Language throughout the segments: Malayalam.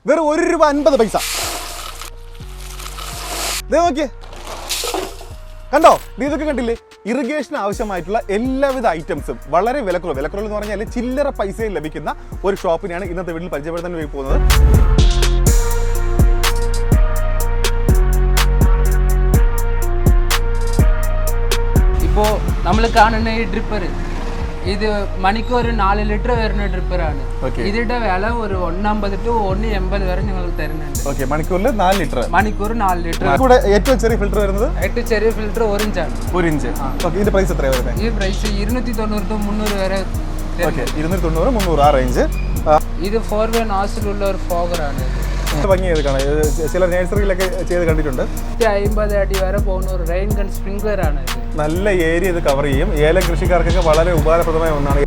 വെറും ₹1.50. നോക്കിയേ, കണ്ടോ? ഇതൊക്കെ കണ്ടില്ലേ? ഇറിഗേഷന് ആവശ്യമായിട്ടുള്ള എല്ലാവിധ ഐറ്റംസും വളരെ വിലക്കുറവ് എന്ന് പറഞ്ഞാൽ ചില്ലറ പൈസയിൽ ലഭിക്കുന്ന ഒരു ഷോപ്പിനെയാണ് ഇന്നത്തെ വീട്ടിൽ പരിചയപ്പെടുത്താൻ വേണ്ടി പോകുന്നത്. ഇപ്പോൾ നമ്മൾ കാണുന്ന ഈ ഡ്രിപ്പർ ഇത് മണിക്ക് ഒരു 4 ലിറ്റർ വരുന്ന ഡ്രിപ്പറാണ്. ഇതിന്റെ വില ഒരു 1.50 to 1.80 വരെ ഞങ്ങൾ തരുന്നുണ്ട്. മണിക്കൂറിൽ 4 ലിറ്റർ. മണിക്കൂർ 4 ലിറ്റർ. ഏറ്റവും ചെറിയ ഫിൽറ്റർ വരുന്നത് ഏറ്റവും ചെറിയ ഫിൽറ്റർ 1 ഇഞ്ചാണ്. 1 ഇഞ്ച്. ഇതിന്റെ പ്രൈസ് എത്രയാണ് വരുന്നത്? ഈ പ്രൈസ് 290 to 300 വരെ. 290 300 ആ റേഞ്ച്. ഇത് 4-way നോസിലുള്ള ഒരു ഫോഗറാണ്. ചില നഴ്സറിയിലൊക്കെ ചെയ്ത് കണ്ടിട്ടുണ്ട്. 50 അടി വരെ പോകുന്ന ഒരു റെയിൻ ഗൺ സ്പ്രിംഗ്ലർ ആണ്. നല്ല ഏരിയ ഇത് കവർ ചെയ്യും. ഏലം കൃഷിക്കാർക്കൊക്കെ വളരെ ഉപകാരപ്രദമായ ഒന്നാണ്.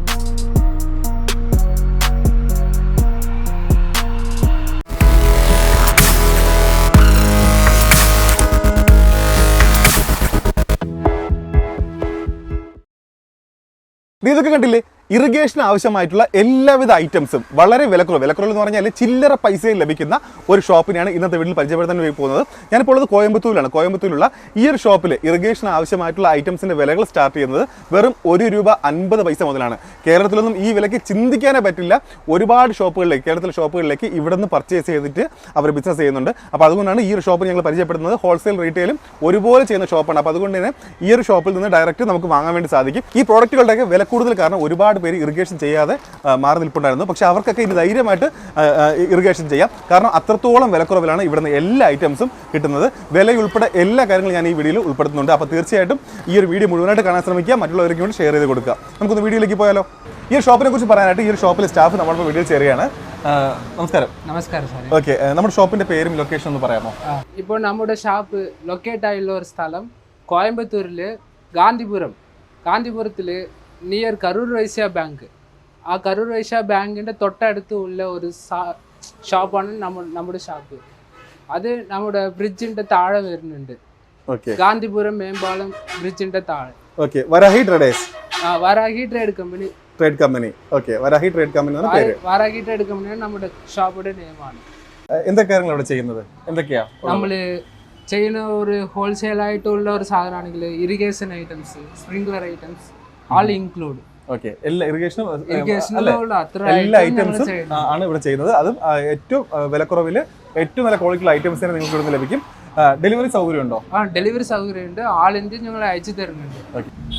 ഇതൊക്കെ കണ്ടില്ലേ? ഇറിഗേഷന് ആവശ്യമായിട്ടുള്ള എല്ലാവിധ ഐറ്റംസും വളരെ വിലക്കുറവ് എന്ന് പറഞ്ഞാൽ ചില്ലറ പൈസയിൽ ലഭിക്കുന്ന ഒരു ഷോപ്പിനെയാണ് ഇന്നത്തെ വീട്ടിൽ പരിചയപ്പെടുത്താൻ വേണ്ടി പോകുന്നത്. ഞാനിപ്പോൾ ഉള്ളത് കോയമ്പത്തൂരിലാണ്. കോയമ്പത്തൂരിലുള്ള ഈ ഒരു ഷോപ്പിൽ ഇറിഗേഷന് ആവശ്യമായിട്ടുള്ള ഐറ്റംസിന്റെ വിലകൾ സ്റ്റാർട്ട് ചെയ്യുന്നത് വെറും ₹1.50 മുതലാണ്. കേരളത്തിലൊന്നും ഈ വിലയ്ക്ക് ചിന്തിക്കാനേ പറ്റില്ല. ഒരുപാട് ഷോപ്പുകളിലേക്ക്, കേരളത്തിലെ ഷോപ്പുകളിലേക്ക് ഇവിടെ നിന്ന് പർച്ചേസ് ചെയ്തിട്ട് അവർ ബിസിനസ് ചെയ്യുന്നുണ്ട്. അപ്പോൾ അതുകൊണ്ടാണ് ഈ ഒരു ഷോപ്പ് ഞങ്ങൾ പരിചയപ്പെടുന്നത്. ഹോൾസെയിൽ റീറ്റെയിലും ഒരുപോലെ ചെയ്യുന്ന ഷോപ്പാണ്. അപ്പോൾ അതുകൊണ്ട് തന്നെ ഈ ഒരു ഷോപ്പിൽ നിന്ന് ഡയറക്റ്റ് നമുക്ക് വാങ്ങാൻ വേണ്ടി സാധിക്കും. ഈ പ്രോഡക്റ്റുകളുടെയൊക്കെ വില കൂടുതൽ കാരണം ഒരുപാട് പേര് ഇറിഗേഷൻ ചെയ്യാതെ മാറി നിൽപ്പുണ്ടായിരുന്നു. പക്ഷെ അവർക്കൊക്കെ ഇനി ധൈര്യമായിട്ട് ഇറിഗേഷൻ ചെയ്യാം. കാരണം അത്രത്തോളം വിലക്കുറവിലാണ് ഇവിടുന്ന് എല്ലാ ഐറ്റംസും കിട്ടുന്നത്. വിലയുൾപ്പെടെ എല്ലാ കാര്യങ്ങളും ഞാൻ ഈ വീഡിയോയിൽ ഉൾപ്പെടുത്തുന്നുണ്ട്. അപ്പോൾ തീർച്ചയായിട്ടും ഈ ഒരു വീഡിയോ മുഴുവനായിട്ട് കാണാൻ ശ്രമിക്കുക, മറ്റുള്ളവർക്ക് വേണ്ടി ഷെയർ ചെയ്ത് കൊടുക്കുക. നമുക്കൊന്ന് വീഡിയോയിലേക്ക് പോയാലോ? ഈ ഒരു ഷോപ്പിനെ കുറിച്ച് പറയാനായിട്ട് ഈ ഒരു ഷോപ്പിലെ സ്റ്റാഫ് നമ്മുടെ വീഡിയോ ചേരുകയാണ്. നമസ്കാരം. നമസ്കാരം സാർ. ഓക്കെ, നമ്മുടെ ഷോപ്പിന്റെ പേരും ലൊക്കേഷൻ ഒന്ന് പറയാമോ? ഇപ്പോൾ നമ്മുടെ ഷോപ്പ് ലൊക്കേറ്റ് ആയുള്ള ഒരു സ്ഥലം കോയമ്പത്തൂരിൽ ഗാന്ധിപുരത്തിൽ നിയർ കരൂർ വൈശ്യ ബാങ്ക്. ആ കരൂർ വൈശ്യ ബാങ്കിൻ്റെ തൊട്ടടുത്ത് ഉള്ള ഒരു ഷോപ്പാണ് നമ്മുടെ ഷോപ്പ്. അത് നമ്മുടെ ബ്രിഡ്ജിന്റെ താഴെ വരുന്നുണ്ട്. ഗാന്ധിപുരം മേമ്പാളം ബ്രിഡ്ജിന്റെ താഴെ. Varahi traders. Varahi trade company. Varahi trade കമ്പനിയാണ് നമ്മുടെ ഷോപ്പിന്റെ നെയിമാണ്. എന്തൊക്കെ കാര്യങ്ങൾ ഇവിടെ ചെയ്യുന്നത്? എന്തൊക്കെയാ നമ്മള് ചെയ്യുന്ന ഒരു ഹോൾസെയിൽ ആയിട്ടുള്ള ഒരു സാധനമാണെങ്കിൽ irrigation items, sprinkler items, all include. എല്ലാ ഐറ്റംസും ആണ് ഇവിടെ ചെയ്യുന്നത്. അതും ഏറ്റവും വിലക്കുറവിൽ ഏറ്റവും നല്ല ക്വാളിറ്റിയുള്ള ഐറ്റംസ് തന്നെ നിങ്ങൾക്ക് ഇവിടെ ലഭിക്കും. ഡെലിവറി സൗകര്യം ഉണ്ടോ? ഡെലിവറി സൗകര്യം ഉണ്ട്. ആൾ ഇന്ത്യ ഞങ്ങൾ അയച്ചു തരുന്നുണ്ട്.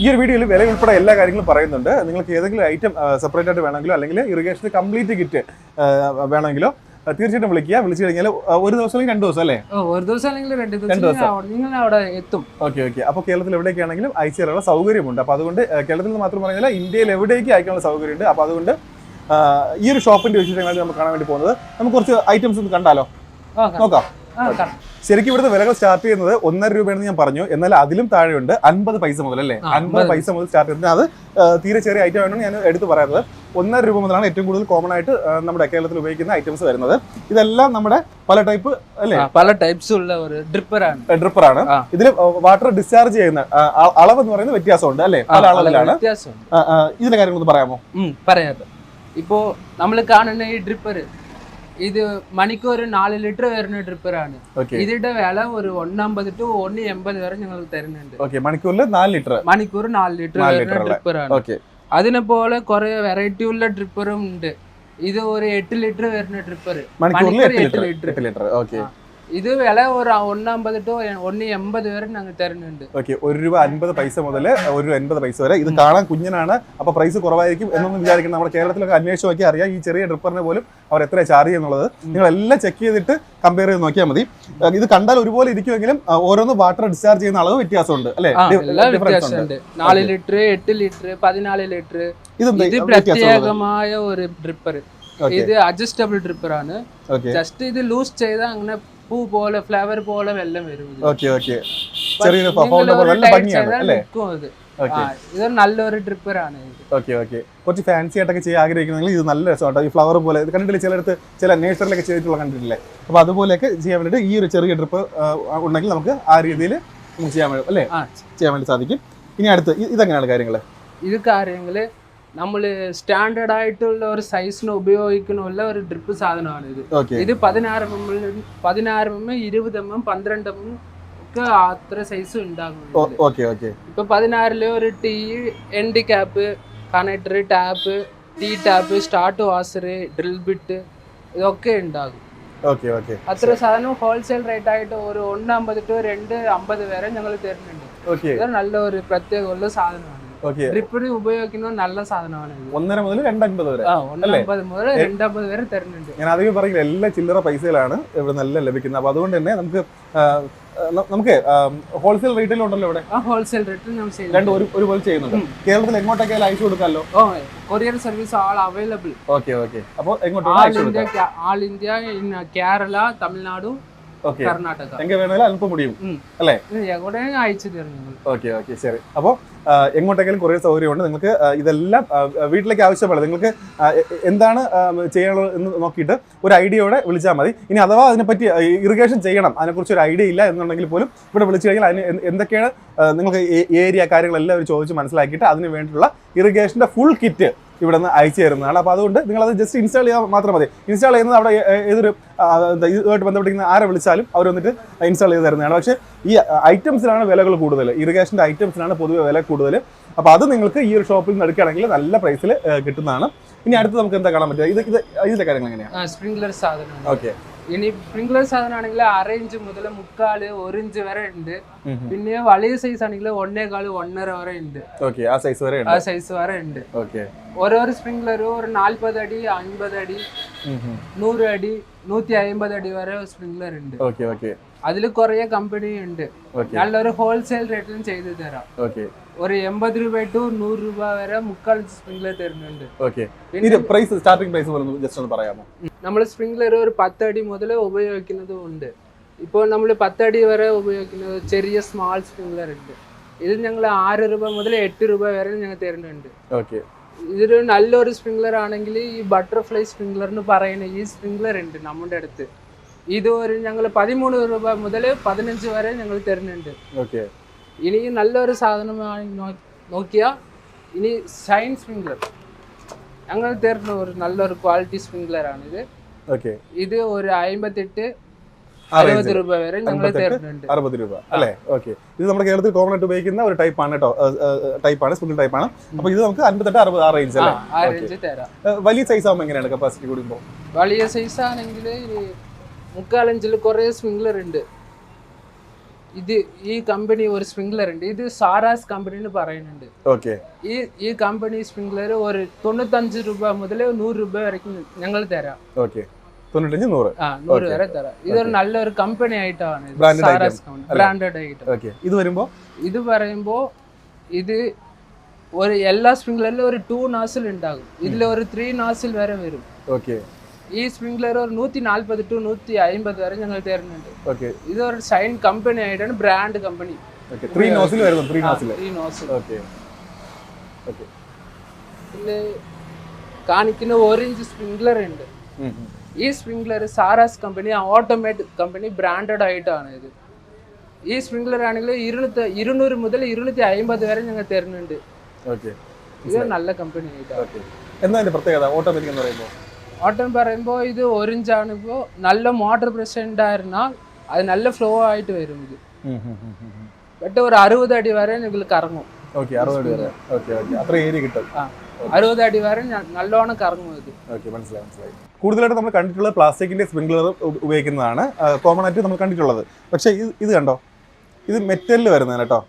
ഈ ഒരു വീഡിയോയിൽ വില ഉൾപ്പെടെ എല്ലാ കാര്യങ്ങളും പറയുന്നുണ്ട്. നിങ്ങൾക്ക് ഏതെങ്കിലും ഐറ്റം സെപ്പറേറ്റ് ആയിട്ട് വേണമെങ്കിലോ അല്ലെങ്കിൽ ഇറിഗേഷൻ കംപ്ലീറ്റ് കിറ്റ് വേണമെങ്കിലോ തീർച്ചയായിട്ടും വിളിക്കുക. വിളിച്ചു കഴിഞ്ഞാൽ ഒരു ദിവസം അല്ലെങ്കിൽ 2 ദിവസം അല്ലേ? ഒരു ദിവസം അല്ലെങ്കിൽ 2 ദിവസം നിങ്ങൾ അവിടെ എത്തും. ഓക്കെ. അപ്പോൾ കേരളത്തിൽ എവിടേക്കാണെങ്കിലും അയച്ചു തരാനുള്ള സൗകര്യമുണ്ട്. അപ്പോൾ അതുകൊണ്ട് കേരളത്തിൽ നിന്ന് മാത്രം പറഞ്ഞാൽ ഇന്ത്യയിൽ എവിടേക്ക് അയക്കാനുള്ള സൗകര്യമുണ്ട്. അപ്പോൾ അതുകൊണ്ട് ഈ ഒരു ഷോപ്പിന്റെ വിശേഷങ്ങൾ നമുക്ക് കാണാൻ വേണ്ടി പോകുന്നത്. നമുക്ക് കുറച്ച് ഐറ്റംസ് ഒന്ന് കണ്ടാലോ? നോക്കാം. ശരിക്കും ഇവിടുത്തെ വിലകൾ സ്റ്റാർട്ട് ചെയ്യുന്നത് ₹1.50 ഞാൻ പറഞ്ഞു. എന്നാൽ അതിലും താഴെയുണ്ട് 50 പൈസ മുതൽ അല്ലേ? 50 പൈസ മുതൽ സ്റ്റാർട്ട് ചെയ്യുന്നത്. അത് തീരെ ചെറിയ ഐറ്റം ആണെന്ന് ഞാൻ എടുത്ത് പറയുന്നത്. ₹1.50 മുതലാണ് ഏറ്റവും കൂടുതൽ കോമൺ ആയിട്ട് നമ്മുടെ കേരളത്തിൽ ഉപയോഗിക്കുന്ന ഐറ്റംസ് വരുന്നത്. ഇതെല്ലാം നമ്മുടെ പല ടൈപ്പ് അല്ലേ? പല ടൈപ്സ് ഉള്ള ഒരു ഡ്രിപ്പറാണ്. ഇതിൽ വാട്ടർ ഡിസ്ചാർജ് ചെയ്യുന്ന അളവ് എന്ന് പറയുന്നത് വ്യത്യാസമുണ്ട് അല്ലേ? പല അളവിലാണ്. ഇതിന്റെ കാര്യങ്ങളൊന്ന് പറയാമോ? പറയാം. ഇപ്പോ നമ്മൾ കാണുന്ന ഈ ഡ്രിപ്പർ ഇത് മണിക്ക് ഒരു 4 ലിറ്റർ വരുന്ന ഡ്രിപ്പറാണ്. ഇതിന്റെ വില ഒരു 1.50 to 1.80 വരെ ഞങ്ങൾ തരുന്നുണ്ട്. മണിക്കൂറിൽ 4 ലിറ്റർ വരുന്ന ഡ്രിപ്പറാണ്. അതിനെ പോലെ കുറെ വെറൈറ്റി ഉള്ള ഡ്രിപ്പറും ഉണ്ട്. ഇത് ഒരു 8 ലിറ്റർ വരുന്ന ഡ്രിപ്പർ. 8 ലിറ്റർ. ഇത് വില ഒരു 1.50 to 1.80 വരെ ഞങ്ങൾ തരുന്നുണ്ട്. ₹1.50 മുതൽ ₹1.80 വരെ. ഇത് കാണാൻ കുഞ്ഞനാണ്, അപ്പൊ പ്രൈസ് കുറവായിരിക്കും എന്നൊന്നും വിചാരിക്കണം. നമ്മുടെ കേരളത്തിലൊക്കെ അന്വേഷിച്ച് നോക്കി അറിയാം ഈ ചെറിയ ഡ്രിപ്പറിന് പോലും അവർ എത്ര ചാർജ് ചെയ്യുന്നുള്ളത്. നിങ്ങൾ എല്ലാം ചെക്ക് ചെയ്തിട്ട് കമ്പയർ ചെയ്ത് നോക്കിയാൽ മതി. ഇത് കണ്ടാൽ ഒരുപോലെ ഇരിക്കുമെങ്കിലും ഓരോന്ന് വാട്ടർ ഡിസ്ചാർജ് ചെയ്യുന്ന അളവ് വ്യത്യാസമുണ്ട് അല്ലേ? 4 ലിറ്റർ, 8 ലിറ്റർ, 14 ലിറ്റർ. ഇത് പ്രത്യേകമായ ഒരു ഡ്രിപ്പർ. ഇത് അഡ്ജസ്റ്റബിൾ ഡ്രിപ്പർ ആണ്. ജസ്റ്റ് ഇത് ലൂസ് ചെയ്താൽ അങ്ങനെ പൂ പോലെ ഫ്ലവർ പോലെ വെള്ളം വരും. ഇത് നല്ലൊരു ഡ്രിപ്പറാണ്. കുറച്ച് ഫാൻസി ആയിട്ടൊക്കെ ചെയ്യാൻ ആഗ്രഹിക്കുന്നെങ്കിൽ ഇത് നല്ല രസമാണ്. ഈ ഫ്ലവർ പോലെ ഇത് കണ്ടിട്ടില്ല, ചിലടത്ത് ചില നേഴ്സറിലൊക്കെ ചെയ്തിട്ടുള്ള കണ്ടിട്ടില്ലേ? അപ്പൊ അതുപോലെയൊക്കെ ചെയ്യാൻ വേണ്ടിയിട്ട് ഈ ഒരു ചെറിയ ഡ്രിപ്പ് ഉണ്ടെങ്കിൽ നമുക്ക് ആ രീതിയിൽ ചെയ്യാൻ വേണ്ടി അല്ലേ ചെയ്യാൻ വേണ്ടി സാധിക്കും. ഇനി അടുത്ത് ഇതെങ്ങനെയാണ് കാര്യങ്ങള്? ഇത് കാര്യങ്ങള് നമ്മൾ സ്റ്റാൻഡേർഡ് ആയിട്ടുള്ള ഒരു സൈസിന് ഉപയോഗിക്കാനുള്ള ഒരു ഡ്രിപ്പ് സാധനമാണ് ഇത്. ഇത് 16 mm 20 mm 12 mm ഒക്കെ അത്ര സൈസ് ഉണ്ടാകും. ഇപ്പൊ 16 ഒരു tee, end cap, connector, tap, tee tap, start washer, drill bit ഇതൊക്കെ ഉണ്ടാകും. അത്ര സാധനം ഹോൾസെയിൽ റേറ്റ് ആയിട്ട് ഒരു 1.50 to 2.50 വരെ ഞങ്ങൾ തരുന്നുണ്ട്. ഇത് നല്ലൊരു പ്രത്യേകമുള്ള സാധനമാണ്. ഡ്രിപ്പിന് ഉപയോഗിക്കുന്ന നല്ല സാധനമാണ്. 1.5 മുതൽ 2.50 വരെ 1.50 മുതൽ 2.50 വരെ തരുന്നുണ്ട്. ഞാൻ അധികം പറയില്ല, എല്ലാ ചില്ലറ പൈസയിലാണ് ഇവിടെ നല്ല ലഭിക്കുന്നത്. അപ്പൊ അതുകൊണ്ട് തന്നെ നമുക്ക് ഹോൾസെയിൽ റേറ്റിലും ഉണ്ടല്ലോ ഇവിടെ. ഹോൾസെയിൽ റേറ്റിൽ നമ്മൾ രണ്ടും ഒരുപോലെ ചെയ്യുന്നുണ്ട്. കേരളത്തിൽ എങ്ങോട്ടൊക്കെ അയച്ചു കൊടുക്കാമല്ലോ? കൊറിയർ സർവീസ് ആൾ അവൈലബിൾ. അപ്പോൾ ആൾ ഇന്ത്യ, കേരള, തമിഴ്നാട്, കർണാടക എങ്ങനെ വേണമെങ്കിലും അല്പം മുടിയും അല്ലേ? അയച്ചു തരുന്നു. ശരി. അപ്പോൾ എങ്ങോട്ടെങ്കിലും കുറേ സൗകര്യമുണ്ട്. നിങ്ങൾക്ക് ഇതെല്ലാം വീട്ടിലേക്ക് ആവശ്യമുള്ളത് നിങ്ങൾക്ക് എന്താണ് ചെയ്യാനുള്ളത് എന്ന് നോക്കിയിട്ട് ഒരു ഐഡിയയോടെ വിളിച്ചാൽ മതി. ഇനി അഥവാ അതിനെപ്പറ്റി ഇറിഗേഷൻ ചെയ്യണം, അതിനെക്കുറിച്ച് ഒരു ഐഡിയ ഇല്ല എന്നുണ്ടെങ്കിൽ പോലും ഇവിടെ വിളിച്ചു കഴിഞ്ഞാൽ അതിന് എന്തൊക്കെയാണ് നിങ്ങൾക്ക് ഏരിയ കാര്യങ്ങളെല്ലാം അവർ ചോദിച്ച് മനസ്സിലാക്കിയിട്ട് അതിന് വേണ്ടിയിട്ടുള്ള ഇറിഗേഷൻ്റെ ഫുൾ കിറ്റ് ഇവിടെ നിന്ന് അയച്ചു തരുന്നതാണ്. അപ്പോൾ അതുകൊണ്ട് നിങ്ങളത് ജസ്റ്റ് ഇൻസ്റ്റാൾ ചെയ്യാൻ മാത്രം മതി. ഇൻസ്റ്റാൾ ചെയ്യുന്നത് അവിടെ ഏതൊരു ഇതുമായിട്ട് ബന്ധപ്പെട്ടിരിക്കുന്ന ആരെ വിളിച്ചാലും അവർ വന്നിട്ട് ഇൻസ്റ്റാൾ ചെയ്ത് തരുന്നതാണ്. പക്ഷേ ഈ ഐറ്റംസിനാണ് വിലകൾ കൂടുതൽ, ഇറിഗേഷൻ്റെ ഐറ്റംസിനാണ് പൊതുവെ വില കൂടുതൽ. അപ്പോൾ അത് നിങ്ങൾക്ക് ഈ ഒരു ഷോപ്പിൽ നിന്ന് എടുക്കുകയാണെങ്കിൽ നല്ല പ്രൈസിൽ കിട്ടുന്നതാണ്. ഇനി അടുത്ത് നമുക്ക് എന്താ കാണാൻ പറ്റുക? ഇതിന്റെ കാര്യങ്ങൾ എങ്ങനെയാണ്? സ്പ്രിംഗ്ലർ സാധനം. ഇനി സ്പ്രിംഗ്ലർ സാധനമാണെങ്കിൽ 6 ഇഞ്ച് മുതൽ 3/4 1 ഇഞ്ച് വരെ ഉണ്ട്. പിന്നെ വലിയ സൈസ് ആണെങ്കിൽ 1.25 1.5 വരെ ഉണ്ട്. ആ സൈസ് വരെ ഉണ്ട്. ഓരോരോ സ്പ്രിംഗ്ലറും ഒരു 40 അടി, 50 അടി, 100 അടി, 150 അടി വരെ സ്പ്രിംഗ്ലർ ഉണ്ട്. അതിൽ കുറെ കമ്പനി ഉണ്ട്. നല്ലൊരു ഹോൾസെയിൽ റേറ്റിലും ചെയ്തു തരാം. ഒരു 80 രൂപ to 100 രൂപ വരെ 3/4 സ്പ്രിംഗ്ലർ തരുന്നുണ്ട്. നമ്മൾ സ്പ്രിംഗ്ലർ ഒരു 10 അടി മുതൽ ഉപയോഗിക്കുന്നതും ഉണ്ട്. ഇപ്പോൾ നമ്മൾ 10 അടി വരെ ഉപയോഗിക്കുന്നത് ചെറിയ സ്മാൾ സ്പ്രിംഗ്ലർ ഉണ്ട്. ഇത് ഞങ്ങൾ 6 രൂപ മുതൽ 8 രൂപ വരെ ഞങ്ങൾ തരുന്നുണ്ട്. ഇതൊരു നല്ലൊരു സ്പ്രിംഗ്ലർ ആണെങ്കിൽ ഈ ബട്ടർഫ്ലൈ സ്പ്രിംഗ്ലർ എന്ന് പറയുന്ന ഈ സ്പ്രിംഗ്ലർ ഉണ്ട് നമ്മുടെ അടുത്ത്. ഇത് ഒരു ഞങ്ങൾ 13 രൂപ മുതൽ 15 വരെ ഞങ്ങൾ തരുന്നുണ്ട്. ഇനി നല്ലൊരു സാധനമായി നോക്കിയാൽ ഇനി ഷൈൻ സ്പ്രിംഗ്ലർ ഞങ്ങൾ തരുന്ന ഒരു നല്ലൊരു ക്വാളിറ്റി സ്പ്രിംഗ്ലർ ആണ് ഇത്. ഇത് ഒരു 58-60 രൂപ വരെ ഞങ്ങൾ തരുന്നുണ്ട്. 60 രൂപ അല്ലേ? ഇത് നമ്മുടെ കേരളത്തിൽ കോമൺ ആയിട്ട് ഉപയോഗിക്കുന്ന ഒരു ടൈപ്പാണ് കേട്ടോ, ടൈപ്പാണ്, സ്പ്രിംഗിൾ ടൈപ്പാണ്. അപ്പൊ ഇത് നമുക്ക് 58-60 ആ റേഞ്ച് റേഞ്ച് തരാം. വലിയ സൈസ് ആകുമ്പോൾ എങ്ങനെയാണ് കപ്പാസിറ്റി കൂടുമ്പോൾ? വലിയ സൈസ് ആണെങ്കിൽ 3/4 ഇഞ്ചിൽ കുറെ സ്പ്രിംഗ്ലർ ഉണ്ട്. ഇത് ഈ കമ്പനി ഒരു സ്പ്രിംഗ്ലർ ഉണ്ട്, ഇത് സാരാസ് കമ്പനി എന്ന് പറയുന്നുണ്ട്. ഈ കമ്പനി സ്പ്രിംഗ്ലർ ഒരു 95 രൂപ മുതൽ 100 രൂപ വരയ്ക്കും ഞങ്ങൾ തരാം. 100 വരെ തരാം. ഇതൊരു നല്ലൊരു കമ്പനി ആയിട്ടാണ് സാരാസ് കമ്പനി, ബ്രാൻഡഡ് ആയിട്ട്. ഇത് പറയുമ്പോ ഇത് ഒരു എല്ലാ സ്പ്രിംഗ്ലറിലും ഒരു 2 നോസിൽ ഉണ്ടാകും. ഇതിൽ ഒരു 3 നോസിൽ വരെ വരും. ഈ സ്പ്രിംഗ്ലർ ഒരു 140 to 150 വരെ ഞങ്ങൾ തരുന്നുണ്ട്. ഇതൊരു ഷൈൻ കമ്പനി ആയിട്ടാണ്, ബ്രാൻഡ് കമ്പനി. 3 നോസിൽ വരുന്നു. പിന്നെ കാണിക്കുന്ന 1 ഇഞ്ച് സ്പ്രിംഗ്ലർ ഉണ്ട്. ഈ sprinkler Saras company, automate company, branded ആയിട്ടാണ് ഇത്. ഈ സ്പ്രിംഗ്ലർ ആണെങ്കിൽ 200 മുതൽ 250 വരെ ഞങ്ങൾ തരുന്നുണ്ട്. ഇത് നല്ല കമ്പനി ആയിട്ടാണ്. എന്താ പ്രത്യേകത ഓട്ടോമാറ്റിക് എന്ന് പറയുമ്പോൾ? ഓട്ടം പറയുമ്പോൾ ഇത് 1 ഇഞ്ചാണ്. ഇപ്പോൾ നല്ല മോട്ടർ പ്രഷർ ഉണ്ടായിരുന്നാൽ അത് നല്ല ഫ്ലോ ആയിട്ട് വരും. ഇത് ബട്ട് ഒരു 60 അടി വരെ നിങ്ങൾ കറങ്ങും. 60 അടി വരെ നല്ലോണം കറങ്ങും ഇത്. മനസ്സിലായി. കൂടുതലായിട്ട് നമ്മൾ കണ്ടിട്ടുള്ളത് പ്ലാസ്റ്റിക്കിന്റെ സ്പ്രിംഗ്ലർ ഉപയോഗിക്കുന്നതാണ് കോമൺ ആയിട്ട് നമ്മൾ കണ്ടിട്ടുള്ളത്. പക്ഷേ ഇത് കണ്ടോ, ഇത് മെറ്റലിൽ വരുന്നതാണ് കേട്ടോ.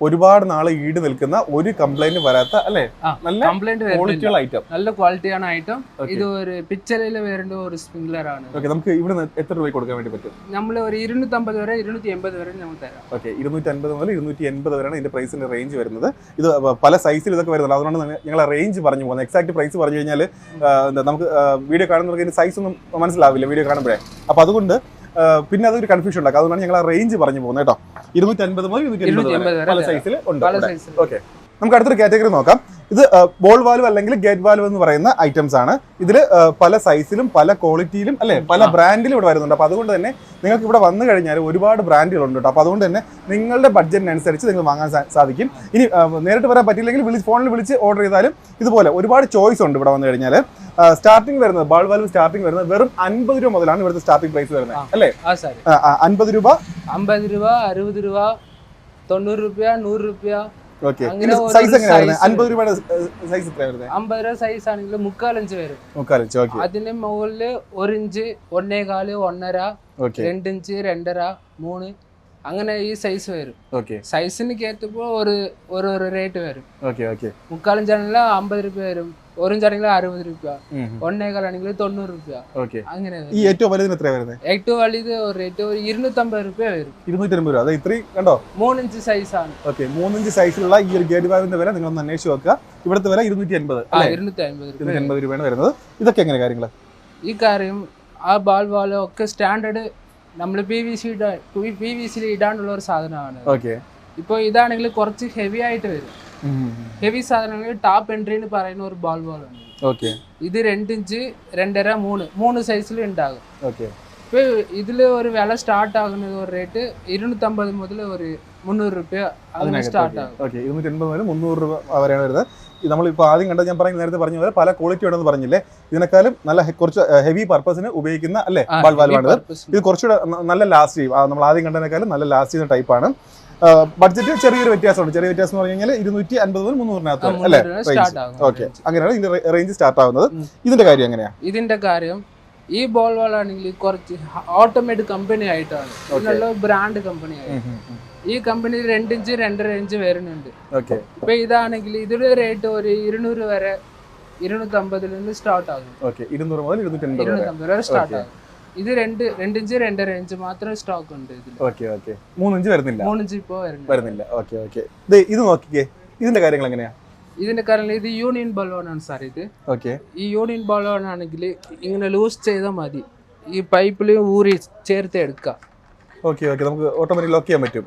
ഒരുപാട് നാളെ ഈട് നിൽക്കുന്ന, ഒരു കംപ്ലൈന്റ് വരാത്ത, അല്ലേ? നല്ല ക്വാളിറ്റിയുള്ള ഐറ്റം, നല്ല ക്വാളിറ്റിയാണ് ഐറ്റം. ഇത് ഒരു പിക്ചറിൽ വരേണ്ട ഒരു സ്പ്രിംഗ്ലർ ആണ്. നമുക്ക് ഇവിടെ എത്ര രൂപ കൊടുക്കാൻ വേണ്ടി പറ്റും? നമ്മൾ ഒരു 250 വരെ 280 വരെ നമ്മൾ തരാം. 250 മുതൽ 280 വരെയാണ് ഇതിന്റെ പ്രൈസിന്റെ റേഞ്ച് വരുന്നത്. ഇത് പല സൈസിൽ ഇതൊക്കെ വരുന്നത്. അതുകൊണ്ട് ഞങ്ങൾ റേഞ്ച് പറഞ്ഞു പോകുന്നത്. എക്സാക്ട് പ്രൈസ് പറഞ്ഞു കഴിഞ്ഞാൽ നമുക്ക് വീഡിയോ കാണുന്നവർക്ക് സൈസ് ഒന്നും മനസ്സിലാവില്ല വീഡിയോ കാണുമ്പോഴേ. അപ്പൊ അതുകൊണ്ട് പിന്നെ അതൊരു കൺഫ്യൂഷൻ ഉണ്ടാക്കും. അതുകൊണ്ടാണ് ഞങ്ങൾ ആ റേഞ്ച് പറഞ്ഞു പോകുന്നത് കേട്ടോ. 250 മുതൽ 280 പല സൈസിൽ ഉണ്ട്. നമുക്ക് അടുത്തൊരു കാറ്റഗറി നോക്കാം. ഇത് ബോൾ വാൽവ് അല്ലെങ്കിൽ ഗേറ്റ് വാൽവ് എന്ന് പറയുന്ന ഐറ്റംസ് ആണ്. ഇതിൽ പല സൈസിലും പല ക്വാളിറ്റിയിലും അല്ലെ പല ബ്രാൻഡിലും ഇവിടെ വരുന്നുണ്ട്. അപ്പോൾ അതുകൊണ്ട് തന്നെ നിങ്ങൾക്ക് ഇവിടെ വന്നു കഴിഞ്ഞാൽ ഒരുപാട് ബ്രാൻഡുകളുണ്ട് കേട്ടോ. അപ്പോൾ അതുകൊണ്ട് തന്നെ നിങ്ങളുടെ ബഡ്ജറ്റിനനുസരിച്ച് നിങ്ങൾ വാങ്ങാൻ സാധിക്കും. ഇനി നേരിട്ട് വരാൻ പറ്റില്ലെങ്കിൽ ഫോണിൽ വിളിച്ച് ഓർഡർ ചെയ്താലും ഇതുപോലെ ഒരുപാട് ചോയ്സ് ഉണ്ട് ഇവിടെ വന്നു കഴിഞ്ഞാൽ. സ്റ്റാർട്ടിംഗ് വരുന്നത് ബോൾ വാൽവ് സ്റ്റാർട്ടിംഗ് വരുന്നത് വെറും 50 രൂപ മുതലാണ് ഇവിടുത്തെ സ്റ്റാർട്ടിംഗ് പ്രൈസ് വരുന്നത് അല്ലേ? 50 രൂപ, 50 രൂപ, 60 രൂപ, 90 രൂപ, 100 രൂപ. ഓക്കെ. സൈസ് എങ്ങനെയാണ് വരുന്നത്? 50 രൂപയുടെ സൈസ് എത്രയാണ് വരുന്നത്? 50 രൂപ സൈസ് ആണെങ്കിൽ 3/4 ഇഞ്ച് വരും. 3/4 ഇഞ്ച്. ഓക്കെ. അതിന് മുകളില് 1 ഇഞ്ച്, 1.25, 1.5, 2 ഇഞ്ച്, 2.5, 3 അങ്ങനെ ഈ സൈസ് വരും. ഓക്കെ. സൈസിന് കേട്ടപ്പോൾ ഒരു റേറ്റ് വരും. ഓക്കെ. ഓക്കെ. 3/4 ഇഞ്ചാണെങ്കിൽ 50 രൂപ വരും, 1 ഇഞ്ചാണെങ്കിൽ 60 രൂപ, 1.25 ആണെങ്കിൽ 90 രൂപ. ഓക്കെ. അങ്ങനെ ഈ ഏറ്റവും വലുതിന് എത്രയാണ് വരുന്നത്? ഏറ്റവും വലുത് റേറ്റ് ഒരു 250 രൂപ വരും. 250 രൂപ. അത് ഇത്രയും കണ്ടോ? 3 ഇഞ്ച് സൈസ് ആണ്. ഓക്കെ. 3 ഇഞ്ച് സൈസിലുള്ള ഈ ഒരു ഗേറ്റ് വാൽവിന്റെ വില നിങ്ങളൊന്ന് അന്വേഷിച്ച് നോക്കുക. ഇവിടുത്തെ വില 250 അല്ലേ? 250 രൂപയാണ് വരുന്നത്. ഇതൊക്കെ എങ്ങനെ കാര്യങ്ങൾ? ഈ കാര്യം ആ ബാൾ വാൽവ് ഒക്കെ സ്റ്റാൻഡേർഡ് നമ്മൾ PVC ഇടാനുള്ള ഒരു സാധനമാണ്. ഓക്കെ. ഇപ്പോൾ ഇതാണെങ്കിൽ കുറച്ച് ഹെവി ആയിട്ട് വരും. ഹെവി സാധനങ്ങൾ ടോപ്പ് എൻട്രി എന്ന് പറയുന്ന ഒരു ബാൾ വാൽവാണ്. ഓക്കെ. ഇത് 2 ഇഞ്ച്, 2.5, 3 സൈസിൽ ഉണ്ടാകും. ഓക്കെ. ഇപ്പോൾ ഇതിൽ ഒരു വില സ്റ്റാർട്ട് ആകുന്നത് ഒരു റേറ്റ് 250 മുതൽ ഒരു 300 രൂപ അങ്ങനെ സ്റ്റാർട്ട് ആകും. ഓക്കെ. 280 മുതൽ 300 രൂപ വരെയാണ് വരുന്നത്. നമ്മളിപ്പോൾ ആദ്യം കണ്ടത് ഞാൻ നേരത്തെ പറഞ്ഞ പോലെ പല ക്വാളിറ്റി ഉണ്ടെന്ന് പറഞ്ഞില്ലേ? ഇതിനേക്കാളും നല്ല കുറച്ച് ഹെവി പർപ്പസിന് ഉപയോഗിക്കുന്ന അല്ലേ ബാൾ വാൽവാണിത്. ഇത് കുറച്ചുകൂടെ നല്ല ലാസ്റ്റ് ചെയ്യും. നമ്മൾ ആദ്യം കണ്ടതിനേക്കാളും നല്ല ലാസ്റ്റ് ചെയ്യുന്ന ടൈപ്പാണ്. ബഡ്ജറ്റ് ചെറിയൊരു വ്യത്യാസമുണ്ട്. ചെറിയ വ്യത്യാസം എന്ന് പറഞ്ഞു കഴിഞ്ഞാൽ 250 മുതൽ 300 അല്ലേ? ഓക്കെ. അങ്ങനെയാണ് ഇതിന്റെ റേഞ്ച് സ്റ്റാർട്ട് ആവുന്നത്. ഇതിന്റെ കാര്യം എങ്ങനെയാ? ഇതിന്റെ കാര്യം ഈ ബോൾ വാളാണെങ്കിൽ കുറച്ച് ഓട്ടോമേറ്റിക് കമ്പനി ആയിട്ടാണ്, നല്ല ബ്രാൻഡ് കമ്പനി ആയിട്ട്. ഈ കമ്പനി 2 ഇഞ്ച്, 2.5 ഇഞ്ച് വരുന്നുണ്ട്. ഇപ്പൊ ഇതാണെങ്കിൽ ഇതിന്റെ റേറ്റ് ഒരു 200 വരെ, 250 നിന്ന് സ്റ്റാർട്ട് ആകും. 200 മുതൽ 250 വരെ സ്റ്റാർട്ട് ആകും. ഇത് 2 ഇഞ്ച്, 2.5 ഇഞ്ച് മാത്രമേ സ്റ്റോക്ക് ഉണ്ട് ഇതിൽ. 3 ഇഞ്ച് വരുന്നില്ല. 3 ഇഞ്ച് ഇപ്പോ വരുന്നില്ല. ഇത് നോക്കിക്കേ, ഇതിന്റെ കാര്യങ്ങൾ എങ്ങനെയാ? ഇതിന്റെ കാരണം ഇത് യൂണിയൻ ബലൂൺ ആണ് സാർ. ഇത് ഈ യൂണിയൻ ബലൂൺ ആണെങ്കിൽ ഇങ്ങനെ ലൂസ് ചെയ്താൽ മതി. ഈ പൈപ്പിൽ ഊരി ചേർത്ത് എടുക്കാം. ഓക്കെ. നമുക്ക് ഓട്ടോമാറ്റിക് ലോക്ക് ചെയ്യാൻ പറ്റും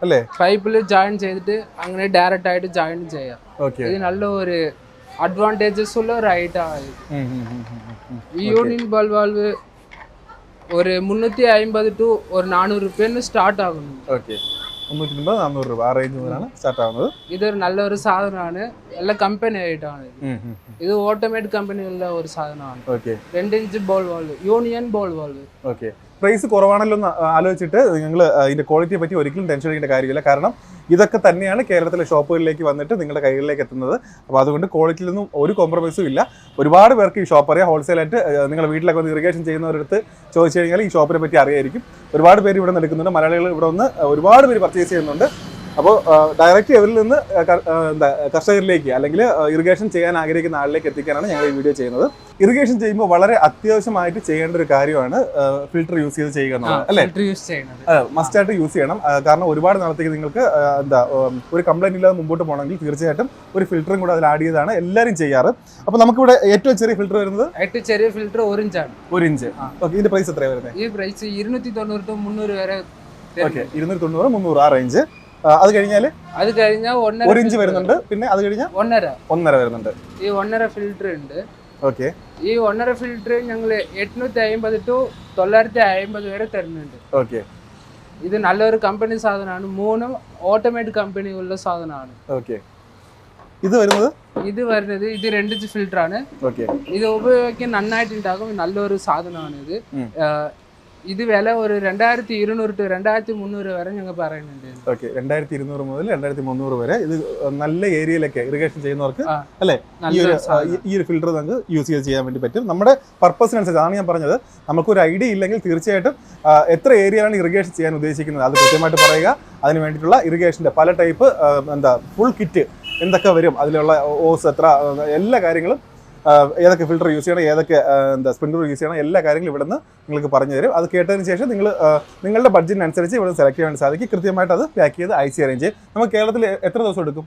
അല്ലേ? പൈപ്പിൽ ജോയിൻ ചെയ്തിട്ട് അങ്ങനെ ഡയറക്റ്റ് ആയിട്ട് ജോയിൻ ചെയ്യാം. ഇത് നല്ല ഒരു അഡ്വാൻറ്റേജസ് ഉള്ള ഒരു ഐറ്റമാണ്. ഈ യൂണിയൻ ബോൾ വാൽവ് ഒരു 350 ടു ഒരു 400 രൂപ സ്റ്റാർട്ട് ആകുന്നു. 350-400 രൂപ ആ റേഞ്ച് മുതലാണ് സ്റ്റാർട്ട് ആവുന്നത്. ഇതൊരു നല്ലൊരു സാധനമാണ്. എല്ലാ കമ്പനി ആയിട്ടാണ് ഇത് ഓട്ടോമാറ്റിക് കമ്പനിയുള്ള ഒരു സാധനമാണ്. 2 inch ball valve, union ball valve. Okay. Price കുറവാണല്ലോ എന്ന് ആലോചിച്ചിട്ട് നിങ്ങൾ ഇതിന്റെ ക്വാളിറ്റിയെ പറ്റി ഒരിക്കലും ടെൻഷൻ അടിക്കേണ്ട കാര്യമില്ല. കാരണം ഇതൊക്കെ തന്നെയാണ് കേരളത്തിലെ ഷോപ്പുകളിലേക്ക് വന്നിട്ട് നിങ്ങളുടെ കൈകളിലേക്ക് എത്തുന്നത്. അപ്പോൾ അതുകൊണ്ട് ക്വാളിറ്റിയിലൊന്നും ഒരു കോംപ്രമൈസും ഇല്ല. ഒരുപാട് പേർക്ക് ഈ ഷോപ്പ് അറിയാം. ഹോൾസെയിലായിട്ട് നിങ്ങളുടെ വീട്ടിലൊക്കെ വന്ന് ഇറിഗേഷൻ ചെയ്യുന്നവരടുത്ത് ചോദിച്ചു കഴിഞ്ഞാൽ ഈ ഷോപ്പിനെ പറ്റി അറിയായിരിക്കും. ഒരുപാട് പേര് ഇവിടെ നിന്ന് എടുക്കുന്നുണ്ട്. മലയാളികൾ ഇവിടെ വന്ന് ഒരുപാട് പേര് പർച്ചേസ് ചെയ്യുന്നുണ്ട്. അപ്പോൾ ഡയറക്റ്റ് ഇവരിൽ നിന്ന് കർഷകരിലേക്ക് അല്ലെങ്കിൽ ഇറിഗേഷൻ ചെയ്യാൻ ആഗ്രഹിക്കുന്ന ആളിലേക്ക് എത്തിക്കാനാണ് ഞങ്ങൾ ഈ വീഡിയോ ചെയ്യുന്നത്. ഇറിഗേഷൻ ചെയ്യുമ്പോൾ വളരെ അത്യാവശ്യമായിട്ട് ചെയ്യേണ്ട ഒരു കാര്യമാണ് ഫിൽറ്റർ യൂസ് ചെയ്ത് ചെയ്യുക എന്നുള്ളത് അല്ലേ? മസ്റ്റായിട്ട് യൂസ് ചെയ്യണം. കാരണം ഒരുപാട് നാളത്തേക്ക് നിങ്ങൾക്ക് ഒരു കംപ്ലൈന്റ് ഇല്ലാതെ മുമ്പോട്ട് പോകണമെങ്കിൽ തീർച്ചയായിട്ടും ഒരു ഫിൽറ്ററും കൂടെ അതിൽ ആഡ് ചെയ്താണ് എല്ലാവരും ചെയ്യാറ്. അപ്പോൾ നമുക്കിവിടെ ഏറ്റവും ചെറിയ ഫിൽറ്റർ വരുന്നത് 1 ഇഞ്ചാണ്. 1 ഇഞ്ച്. ഓക്കെ. ഇതിന്റെ പ്രൈസ് എത്രയാണ് വരുന്നത്? ഈ പ്രൈസ് 290 300 വരെ. ഓക്കെ. 290 300 ആ റേഞ്ച്. അത് കഴിഞ്ഞാൽ 1 ഇഞ്ച് വരുന്നുണ്ട്. പിന്നെ അത് കഴിഞ്ഞാൽ 1.5 വരുന്നുണ്ട്. ഈ 1.5 ഫിൽറ്റർ ഉണ്ട്. ഓക്കെ. ഈ 1.5 ഫിൽറ്റർ ഞങ്ങൾ 850 ടു 950 വരെ തരുന്നുണ്ട്. ഓക്കെ. ഇത് നല്ലൊരു കമ്പനി സാധനമാണ്. 3 ഓട്ടോമാറ്റിക് കമ്പനി ഉള്ള സാധനമാണ്. ഓക്കെ. ഇത് വരുന്നത് 2 ഇഞ്ച് ഫിൽറ്റർ ആണ്. ഓക്കെ. ഇത് ഉപയോഗിക്കാൻ നന്നായിട്ടുണ്ടാകും. നല്ലൊരു സാധനമാണ് ഇത്. ഇത് വില ഒരു 2200 ടു 2300 വരെ ഞങ്ങൾ പറയുന്നുണ്ട്. ഓക്കെ. 2200 മുതൽ 2300 വരെ. ഇത് നല്ല ഏരിയയിലൊക്കെ ഇറിഗേഷൻ ചെയ്യുന്നവർക്ക് അല്ലേ ഈ ഒരു ഫിൽറ്റർ നമുക്ക് യൂസ് ചെയ്ത് ചെയ്യാൻ വേണ്ടി പറ്റും. നമ്മുടെ പർപ്പസിനനുസരിച്ച് ആണ് ഞാൻ പറഞ്ഞത്. നമുക്കൊരു ഐഡിയ ഇല്ലെങ്കിൽ തീർച്ചയായിട്ടും എത്ര ഏരിയയിലാണ് ഇറിഗേഷൻ ചെയ്യാൻ ഉദ്ദേശിക്കുന്നത് അത് കൃത്യമായിട്ട് പറയുക. അതിന് വേണ്ടിയിട്ടുള്ള ഇറിഗേഷൻ്റെ പല ടൈപ്പ് ഫുൾ കിറ്റ് എന്തൊക്കെ വരും, അതിലുള്ള ഓസ് എത്ര, എല്ലാ കാര്യങ്ങളും ഏതൊക്കെ ഫിൽറ്റർ യൂസ് ചെയ്യണം, ഏതൊക്കെ സ്പ്രിംഗ്ലർ യൂസ് ചെയ്യണം, എല്ലാ കാര്യങ്ങളും ഇവിടെ നിന്ന് നിങ്ങൾക്ക് പറഞ്ഞു തരും. അത് കേട്ടതിന് ശേഷം നിങ്ങളുടെ ബഡ്ജറ്റിനനുസരിച്ച് ഇവിടെ സെലക്ട് ചെയ്യാൻ സാധിക്കും. കൃത്യമായിട്ട് അത് പാക്ക് ചെയ്ത് അയച്ച് അറേഞ്ച് ചെയ്യും. നമുക്ക് കേരളത്തിൽ എത്ര ദിവസം എടുക്കും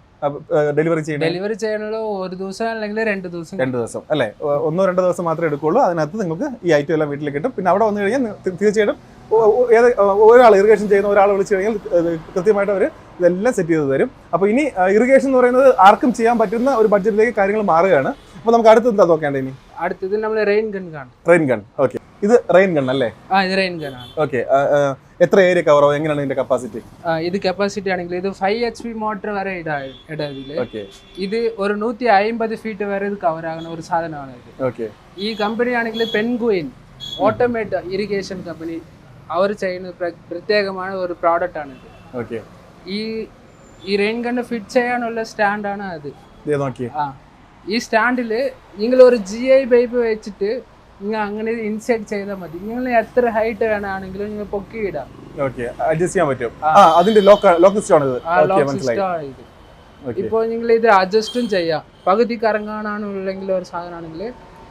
ഡെലിവറി ചെയ്യാനുള്ള? 1 ദിവസം അല്ലെങ്കിൽ 2 ദിവസം. 2 ദിവസം അല്ലേ? 1-2 ദിവസം മാത്രമേ എടുക്കുള്ളൂ. അതിനകത്ത് നിങ്ങൾക്ക് ഈ ഐറ്റം എല്ലാം വീട്ടിൽ കിട്ടും. പിന്നെ അവിടെ വന്നു കഴിഞ്ഞാൽ തീർച്ചയായിട്ടും ഒരാൾ ഇറിഗേഷൻ ചെയ്യുന്ന ഒരാൾ വിളിച്ചു കഴിഞ്ഞാൽ കൃത്യമായിട്ട് അവർ ഇതെല്ലാം സെറ്റ് ചെയ്ത് തരും. അപ്പോൾ ഇനി ഇറിഗേഷൻ എന്ന് പറയുന്നത് ആർക്കും ചെയ്യാൻ പറ്റുന്ന ഒരു ബഡ്ജറ്റിലേക്ക് കാര്യങ്ങൾ മാറുകയാണ്. അപ്പോൾ നമുക്ക് അടുത്ത് എന്താ നോക്കേണ്ടത്? ഇനി അടുത്തത് നമ്മൾ റെയിൻ ഗൺ കാണും. Rain gun. ഓക്കെ, ഇത് റെയിൻ ഗൺ അല്ലേ? ഇത് റെയിൻ ഗൺ ആണ്. ഓക്കെ, എത്ര ഏരിയ കവർ ആവും? എങ്ങനെയാണ് ഇതിന്റെ കപ്പാസിറ്റി? ഇത് കപ്പാസിറ്റി ആണെങ്കിൽ ഇത് 5 HP മോട്ടർ വരെ ഇടതില്. ഓക്കെ, ഇത് ഒരു 150 ഫീറ്റ് വരെ ഇത് കവർ ആകുന്ന ഒരു സാധനമാണ് ഇത്. ഓക്കെ, ഈ കമ്പനി ആണെങ്കിൽ പെൻഗുയിൻ ഓട്ടോമേറ്റ് ഇറിഗേഷൻ കമ്പനി അവർ ചെയ്യുന്ന പ്രത്യേകമായ ഒരു പ്രോഡക്റ്റ് ആണ് ഇത്. ഓക്കെ, ഈ റെയിൻ ഗണ്ണ് ഫിറ്റ് ചെയ്യാനുള്ള സ്റ്റാൻഡാണ് അത്. നോക്കി, ഈ സ്റ്റാൻഡിൽ നിങ്ങൾ ഒരു GI പൈപ്പ് വെച്ചിട്ട് നിങ്ങൾ അങ്ങനെ ഇൻസെർട്ട് ചെയ്താൽ മതി. നിങ്ങൾ എത്ര ഹൈറ്റ് വേണമെങ്കിലും നിങ്ങൾ പൊക്കി ഇടാം. ഓക്കെ, അഡ്ജസ്റ്റ് ചെയ്യാൻ പറ്റും. അതിന്റെ ലോക്ക് സിസ്റ്റം ആണ് ഇത്. ഇപ്പോൾ നിങ്ങൾ ഇത് അഡ്ജസ്റ്റും ചെയ്യാം. പകുതി കറങ്ങാനാണുള്ളെങ്കിൽ ഒരു സാധനമാണെങ്കിൽ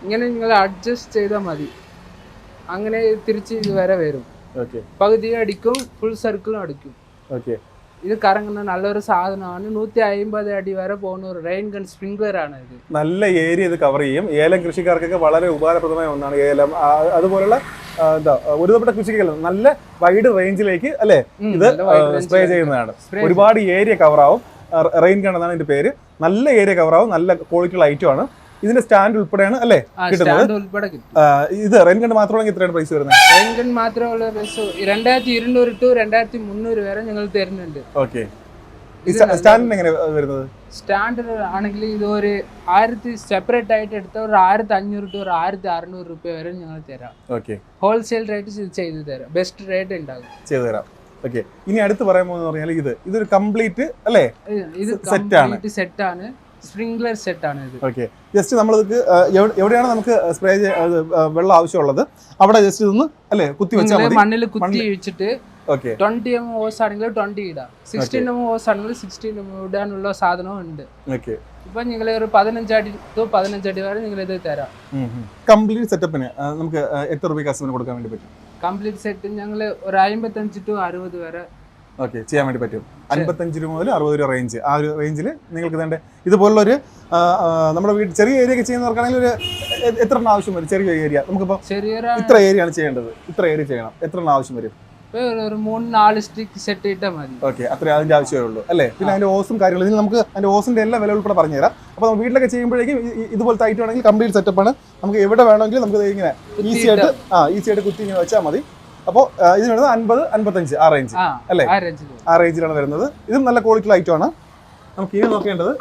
ഇങ്ങനെ നിങ്ങൾ അഡ്ജസ്റ്റ് ചെയ്താൽ മതി. അങ്ങനെ തിരിച്ച് ഇത് വരെ വരും. പകുതി അടിക്കും, ഫുൾ സർക്കിളും അടിക്കും. ഇത് കറങ്ങുന്ന നല്ലൊരു സാധനമാണ്. 150 അടി വരെ പോകുന്ന ഒരു റെയിൻ ഗൺ സ്പ്രിംഗ്ലർ ആണ് ഇത്. നല്ല ഏരിയ ഇത് കവർ ചെയ്യും. ഏലം കൃഷിക്കാർക്കൊക്കെ വളരെ ഉപകാരപ്രദമായ ഒന്നാണ് ഏലം. അതുപോലുള്ള ഒരുപാട് കൃഷികൾ നല്ല വൈഡ് റേഞ്ചിലേക്ക് അല്ലെ ഇത് സ്പ്രേ ചെയ്യുന്നതാണ്. ഒരുപാട് ഏരിയ കവർ ആവും. റെയിൻ ഗൺ എന്നാണ് ഇതിന്റെ പേര്. നല്ല ഏരിയ കവർ ആവും. നല്ല ക്വാളിറ്റിയുള്ള ഐറ്റം ആണ്. ഇതിന്റെ സ്റ്റാൻഡ് ഉൾപ്പെടെയാണ് അല്ലേ കിട്ടുന്നത്? ഇത് റെയിൻ ഗൺ മാത്രമാണെങ്കിൽ എത്രയാണ് പ്രൈസ് വരുന്നത്? റെയിൻ ഗൺ മാത്രമുള്ള പ്രൈസ് 2200 to 2300 വരെ ഞങ്ങൾ തരുന്നുണ്ട്. ഓക്കെ, സ്റ്റാൻഡിന് എങ്ങനെ വരുന്നത്? സ്റ്റാൻഡ് ആണെങ്കിൽ ഇത് ഒരു 1000 സെപ്പറേറ്റ് ആയിട്ട് എടുത്ത ഒരു 1500 to 1600 രൂപ വരെ ഞങ്ങൾ തരാം. ഓക്കെ, ഹോൾസെയിൽ റേറ്റ് ചെയ്ത് തരാം. ബെസ്റ്റ് റേറ്റ് ഉണ്ടാകും, ചെയ്തു തരാം. ഓക്കെ, ഇനി അടുത്ത് പറയാൻ പോകുന്നത് പറഞ്ഞാൽ ഇതൊരു കംപ്ലീറ്റ് അല്ലേ? ഇത് സെറ്റ് ആണ്. സ്പ്രിംഗ്ലർ സെറ്റ് ആണ് ഇത്. ഓക്കെ, ജസ്റ്റ് നമ്മൾക്ക് എവിടെയാണ് നമുക്ക് സ്പ്രേ വെള്ളം ആവശ്യമുള്ളത് അവിടെ ജസ്റ്റ് ഇതൊന്ന് അല്ലേ കുത്തി വെച്ചാൽ മതി. മണ്ണിൽ കുത്തി വെച്ചിട്ട് 20 mm ഹോസ് ആണെങ്കിൽ 20 ഇടാം, 16 mm ഹോസ് ആണെങ്കിൽ 16 mm ഇടാനുള്ള സാധനവും ഉണ്ട്. ഓക്കെ, ഇപ്പൊ നിങ്ങൾ ഒരു 15 അടി to 15 അടി വരെ നിങ്ങൾ ഇത് തരാം. കംപ്ലീറ്റ് സെറ്റപ്പിന് നമുക്ക് എത്ര രൂപ കസ്റ്റമറിന് കൊടുക്കാൻ വേണ്ടി പറ്റും? കംപ്ലീറ്റ് സെറ്റ് ഞങ്ങൾ ഒരു 55 to 60 വരെ ചെയ്യാൻ വേണ്ടി പറ്റും. 55 രൂപ മുതൽ 60 രൂപ റേഞ്ച്. ആ ഒരു റേഞ്ചിൽ നിങ്ങൾക്ക് തന്നെ ഇതുപോലുള്ളൊരു നമ്മുടെ വീട്ടിൽ ചെറിയ ഏരിയ ഒക്കെ ചെയ്യുന്നവർക്കാണെങ്കിൽ ഒരു എത്ര എണ്ണം ആവശ്യം വരും? ചെറിയ ഏരിയ നമുക്കിപ്പോൾ ഇത്ര ഏരിയ ആണ് ചെയ്യേണ്ടത്, ഇത്ര ഏരിയ ചെയ്യണം, എത്ര എണ്ണം ആവശ്യം വരും? ഒരു 3-4 സ്റ്റിക്ക് സെറ്റ് ഇട്ടാൽ മതി. ഓക്കെ, അത്രേ അതിന്റെ ആവശ്യമേ ഉള്ളൂ അല്ലേ? പിന്നെ അതിന്റെ ഓസും കാര്യങ്ങളും ഇതിൽ നമുക്ക് അതിന്റെ ഓസിന്റെ എല്ലാ വില ഉൾപ്പെടെ പറഞ്ഞുതരാം. അപ്പോൾ നമ്മൾ വീട്ടിലൊക്കെ ചെയ്യുമ്പോഴേക്കും ഇതുപോലത്തെ ഐറ്റം ആണെങ്കിൽ കംപ്ലീറ്റ് സെറ്റപ്പാണ്. നമുക്ക് എവിടെ വേണമെങ്കിലും നമുക്ക് ഇങ്ങനെ ഈസി ആയിട്ട് കുത്തി ഇങ്ങനെ വെച്ചാൽ മതി. അപ്പോൾ ഇതിന് വരുന്നത് 50-55 ആ റേഞ്ച് അല്ലേ? ആ റേഞ്ചിലാണ് വരുന്നത്. ഇതും നല്ല ക്വാളിറ്റി ഐറ്റം ആണ്. നമുക്ക് ഇനി നോക്കേണ്ടത്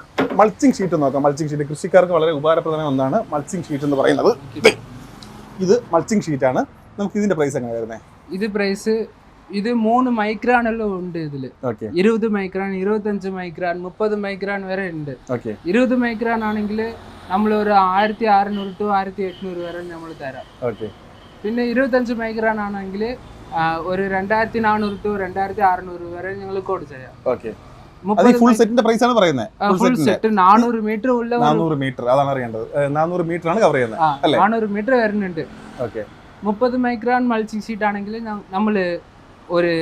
മൾച്ചിങ് ഷീറ്റ് നോക്കാം. മൾച്ചിങ് ഷീറ്റ് കൃഷിക്കാർക്ക് വളരെ ഉപകാരപ്രദമായ ഒന്നാണ് മൾച്ചിങ് ഷീറ്റ് എന്ന് പറയുന്നത്. ഇത് മൾച്ചിങ് ഷീറ്റ് ആണ്. നമുക്ക് ഇതിന്റെ പ്രൈസ് എങ്ങനെ വരുന്നത്? ഇത് പ്രൈസ് ഇത് 3 മൈക്രോണെല്ലാം ഉണ്ട് ഇതില്. 20 മൈക്രോൺ, 25 മൈക്രോൺ, 30 മൈക്രോൺ വരെ ഉണ്ട്. 20 മൈക്രോൺ ആണെങ്കിൽ നമ്മൾ ഒരു 1600 to 1800 വരെ നമ്മൾ തരാം. പിന്നെ 25 മൈക്രോൺ ആണെങ്കിൽ ഒരു 2400 to 2600 വരെ ഞങ്ങൾ കോഡ് ചെയ്യാം. ഫുൾ സെറ്റിന്റെ പ്രൈസ് ആണ് പറയുന്നത്. 400 മീറ്റർ ഉള്ള 400 മീറ്റർ അതാണ് അറിയേണ്ടത്. 400 മീറ്റർ ആണ് കവർ ചെയ്യുന്നത്. 400 മീറ്റർ വരുന്നുണ്ട്. 30 മൈക്രോൺ മൾച്ചിങ് ഷീറ്റ് ആണെങ്കിൽ നമ്മള് ഒരു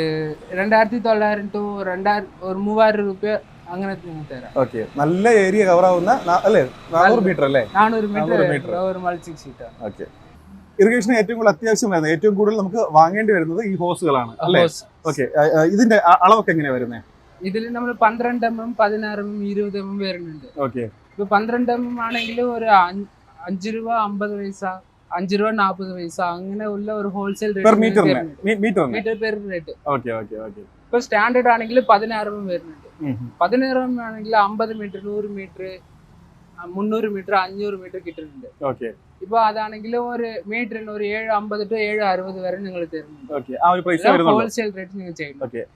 2900 to 3000 രൂപ അങ്ങനെ തരാം. ഓക്കെ, നല്ല ഏരിയ കവർ ആവുന്ന അല്ലേ? 400 മീറ്റർ അല്ലേ? 400 മീറ്റർ ഒരു മൾച്ചിങ് ഷീറ്റ് ആണ്. ഓക്കെ, ഇറിഗേഷന് ഏറ്റവും കൂടുതൽ അത്യാവശ്യം വരുന്നത് ഏറ്റവും കൂടുതൽ നമുക്ക് വാങ്ങേണ്ടി വരുന്നത് ഈ ഹോസുകളാണ് അല്ലേ? ഓക്കെ, ഇതിന്റെ അളവൊക്കെ എങ്ങനെയാ വരുന്നത്? ഇതിൽ നമ്മൾ 12 mm, 16 mm, 20 mm വരുന്നുണ്ട്. ഓക്കെ, ഇപ്പൊ 12 mm ആണെങ്കിൽ ഒരു 5 രൂപ 50 പൈസ, 5 രൂപ 40 പൈസ അങ്ങനെ ഉള്ള ഒരു ഹോൾസെയിൽ റേറ്റ്. ഇപ്പൊ സ്റ്റാൻഡേർഡ് ആണെങ്കിൽ 16 mm വരുന്നുണ്ട്. 16 mm ആണെങ്കിൽ 50 മീറ്റർ, 100 മീറ്റർ, 300 മീറ്റർ, 500 മീറ്റർ കിട്ടുന്നുണ്ട്. ഇപ്പൊ അതാണെങ്കിൽ ഒരു മീറ്ററിന് ഒരു 750 to 760 വരെ നിങ്ങൾ തരുന്നുണ്ട്. ഹോൾസെയിൽ റേറ്റ് നിങ്ങൾ ചെയ്യുന്നു.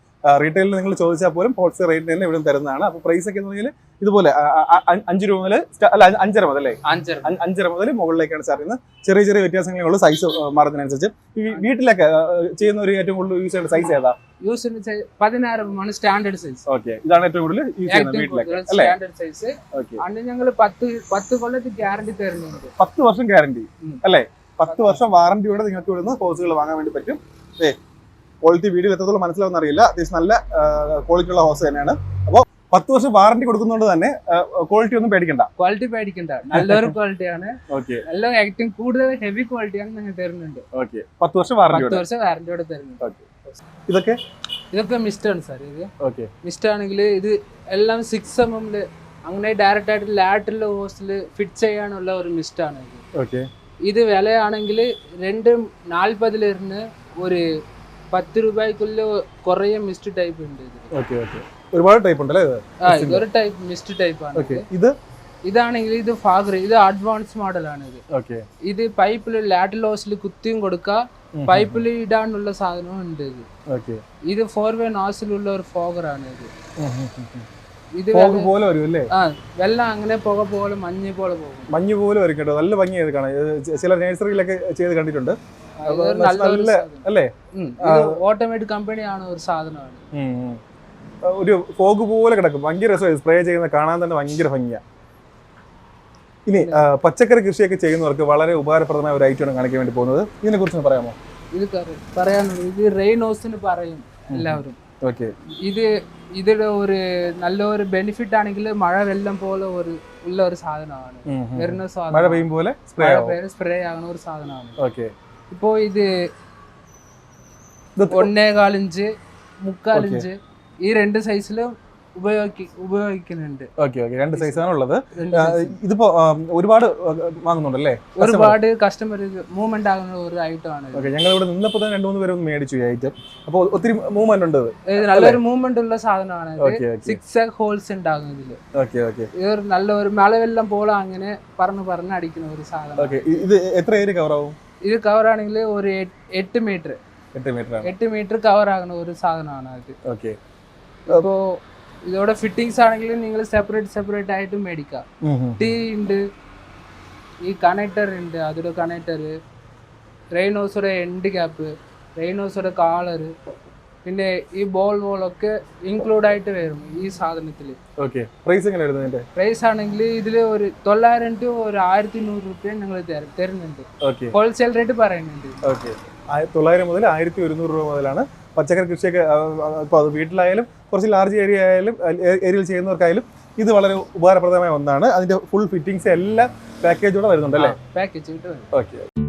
റീറ്റെയിലിൽ നിങ്ങൾ ചോദിച്ചാൽ പോലും ഹോൾസെയിൽ റേറ്റ് തന്നെ ഇവിടെ തരുന്നതാണ്. അപ്പൊ പ്രൈസ് ഒക്കെ ഇതുപോലെ 5 രൂപ മുതൽ അല്ല 5.5 മുതൽ അല്ലേ? 5.5 മുതൽ മുകളിലേക്കാണ് സ്റ്റാർട്ട് ചെയ്യുന്നത്. ചെറിയ ചെറിയ വ്യത്യാസങ്ങളേ ഉള്ളൂ സൈസ് മാറുന്നതിനനുസരിച്ച്. ഈ വീട്ടിലൊക്കെ ചെയ്യുന്ന ഒരു ഏറ്റവും കൂടുതൽ യൂസ് ചെയ്യുന്ന സൈസ് ഏതാ? 16 mm ആണ് സ്റ്റാൻഡേർഡ് സൈസ്. ഓക്കെ, ഇതാണ് ഏറ്റവും കൂടുതൽ യൂസ് ചെയ്യുന്നത് വീട്ടിലൊക്കെ അല്ലേ? Standard size. അന്ന് ഞങ്ങൾ 10 കൊല്ലത്തെ ഗ്യാരണ്ടി തരുന്നുണ്ട്. 10 വർഷം ഗ്യാരണ്ടി അല്ലേ? 10 വർഷം വാറന്റിയോടെ നിങ്ങൾക്ക് ഇവിടുന്ന് ഹോസുകൾ വാങ്ങാൻ വേണ്ടി പറ്റും. ക്വാളിറ്റി വീഡിയോ എത്രത്തോളം മനസ്സിലാവുന്ന അറിയില്ല. അത്യാവശ്യം നല്ല ക്വാളിറ്റി ഉള്ള ഹോസ് തന്നെയാണ്. അപ്പോൾ 10 വർഷം വാറന്റി കൊടുക്കുന്നതുകൊണ്ട് തന്നെ ക്വാളിറ്റി ഒന്നും പേടിക്കണ്ട. നല്ലൊരു ക്വാളിറ്റിയാണ്. നല്ല ഏറ്റവും കൂടുതൽ ഹെവി ക്വാളിറ്റിയാണ് നിങ്ങൾ തരുന്നുണ്ട്. 10 വർഷം വാറന്റിയോടെ തരുന്നുണ്ട്. ഇതൊക്കെ മിസ്റ്റാണ് സാർ. ഇത് ഓക്കെ മിസ്റ്റ് ആണെങ്കിൽ ഇത് എല്ലാം 6 mm അങ്ങനെ ഡയറക്റ്റ് ആയിട്ട് ലാറ്ററൽ ഹോസിൽ ഫിറ്റ് ചെയ്യാനുള്ള ഒരു മിസ്റ്റാണ് ഇത്. ഓക്കെ ഇത് വിലയാണെങ്കിൽ 240 ഒരു 10 രൂപയ്ക്കുള്ള കുറേ മിസ്റ്റ് ടൈപ്പ് ഉണ്ട് ഇത്. ഓക്കെ ഓക്കെ ഒരുപാട് ടൈപ്പ് ഉണ്ടല്ലേ ഇത്? ഇതൊരു ടൈപ്പ് മിസ്റ്റ് ടൈപ്പ് ആണ്. ഓക്കെ ഇതാണെങ്കിൽ ഇത് ഫാഗർ, ഇത് അഡ്വാൻസ് മോഡലാണ് ഇത്. ഓക്കെ ഇത് പൈപ്പിൽ ലാറ്ററൽ ഹോസിൽ കുത്തിയും കൊടുക്കാം, പൈപ്പിൽ ഇടാനുള്ള സാധനവും ഉണ്ട് ഇത്. ഓക്കെ ഇത് 4-way നോസിലുള്ള ഒരു ഫോഗറാണ് ഇത്. ഇത് പോലെ വരും അല്ലേ? വെള്ളം അങ്ങനെ പുക പോലെ മഞ്ഞ് പോലെ പോകും. മഞ്ഞ് പോലെ വരും കേട്ടോ, നല്ല ഭംഗിയായത് കാണാൻ. ചില നഴ്സറിയിലൊക്കെ ചെയ്ത് കണ്ടിട്ടുണ്ട് അല്ലേ? ഓട്ടോമേറ്റിക് കമ്പനിയാണ് ഒരു സാധനമാണ്. ഒരു ഫോഗ് പോലെ കിടക്കും, ഭയങ്കര രസമായി സ്പ്രേ ചെയ്യുന്ന കാണാൻ തന്നെ ഭയങ്കര ഭംഗിയാ. ഇനി പച്ചക്കറി കൃഷിയൊക്കെ ചെയ്യുന്നവർക്ക് വളരെ ഉപകാരപ്രദമായ ഒരു ഐറ്റമാണ് കാണിക്കാൻ വേണ്ടി പോകുന്നത്. ഇതിനെ കുറിച്ച് പറയാമോ? ഇത് പറയാനുള്ളത് ഇത് റെയിൻഹൗസിന് പറയും എല്ലാവരും. ഓക്കെ ഇതിന്റെ ഒരു നല്ലൊരു ബെനിഫിറ്റ് ആണെങ്കിൽ മഴ വെള്ളം പോലെ ഉള്ള ഒരു സാധനമാണ്. വരുന്ന സാധനം മഴ പെയ്യും പോലെ സ്പ്രേ ആകുന്ന ഒരു സാധനമാണ്. ഓക്കെ ഇപ്പോ ഇത് 1.25 ഇഞ്ച് 3/4 ഇഞ്ച് ഈ 2 സൈസിലും ഉപയോഗിക്കുന്നുണ്ട്. ഓക്കെ ഓക്കെ, 2 സൈസാണ് ഉള്ളത്. ഇതിപ്പോ ഒരുപാട് വാങ്ങുന്നുണ്ടല്ലേ? ഒരുപാട് കസ്റ്റമർ മൂവ്മെന്റ് ആകുന്ന ഒരു ഐറ്റം ആണ്. ഞങ്ങൾ ഇവിടെ നിന്നപ്പോ തന്നെ 2-3 പേര് മേടിച്ചു ഈ ഐറ്റം. അപ്പൊ ഒത്തിരി മൂവ്മെന്റ് ഉണ്ട്. നല്ലൊരു മൂവ്മെന്റ് ഉള്ള സാധനമാണ്. 6 ഹോൾസ് ഉണ്ടാകും ഇതില്. ഓക്കെ ഓക്കെ, ഇത് നല്ലൊരു മഴവെള്ളം പോലെ അങ്ങനെ പറഞ്ഞ് അടിക്കുന്ന ഒരു സാധനം. ഓക്കെ, ഇത് എത്ര ഏരിയ കവർ ആവും? ഇത് കവർ ആണെങ്കിൽ ഒരു 8 മീറ്റർ 8 മീറ്റർ കവർ ആകുന്ന ഒരു സാധനമാണ് അത്. ഓക്കെ, അപ്പോ ഇതോടെ ഫിറ്റിംഗ്സ് ആണെങ്കിൽ നിങ്ങൾ സെപ്പറേറ്റ് ആയിട്ട് മേടിക്കാം. ടീ ഉണ്ട്, ഈ കണക്ടർ ഉണ്ട്, അതൊരു കണക്ടർ, റെയിൻഹൗസോടെ എൻഡ് ക്യാപ്പ്, റെയിൻഹൗസോടെ കാളർ, പിന്നെ ഈ ബോളൊക്കെ ഇൻക്ലൂഡ് ആയിട്ട് വരും ഈ സാധനത്തിൽ. ഓക്കെ, പ്രൈസ് എങ്ങനെയാണ് ഇതിന്റെ? പ്രൈസ് ആണെങ്കിൽ ഇതിൽ ഒരു 900 to 1100 രൂപ ഞങ്ങൾ തരുന്നുണ്ട്. ഹോൾസെയിൽ റേറ്റ് പറയുന്നുണ്ട്. ഓക്കെ, 900 മുതൽ 1100 രൂപ മുതലാണ് പച്ചക്കറി കൃഷിയൊക്കെ. ഇപ്പോൾ അത് വീട്ടിലായാലും കുറച്ച് ലാർജ് ഏരിയയിൽ ചെയ്യുന്നവർക്കായാലും ഇത് വളരെ ഉപകാരപ്രദമായ ഒന്നാണ്. അതിന്റെ ഫുൾ ഫിറ്റിംഗ്സ് എല്ലാം പാക്കേജോടെ വരുന്നുണ്ടല്ലേ? പാക്കേജ്. ഓക്കെ.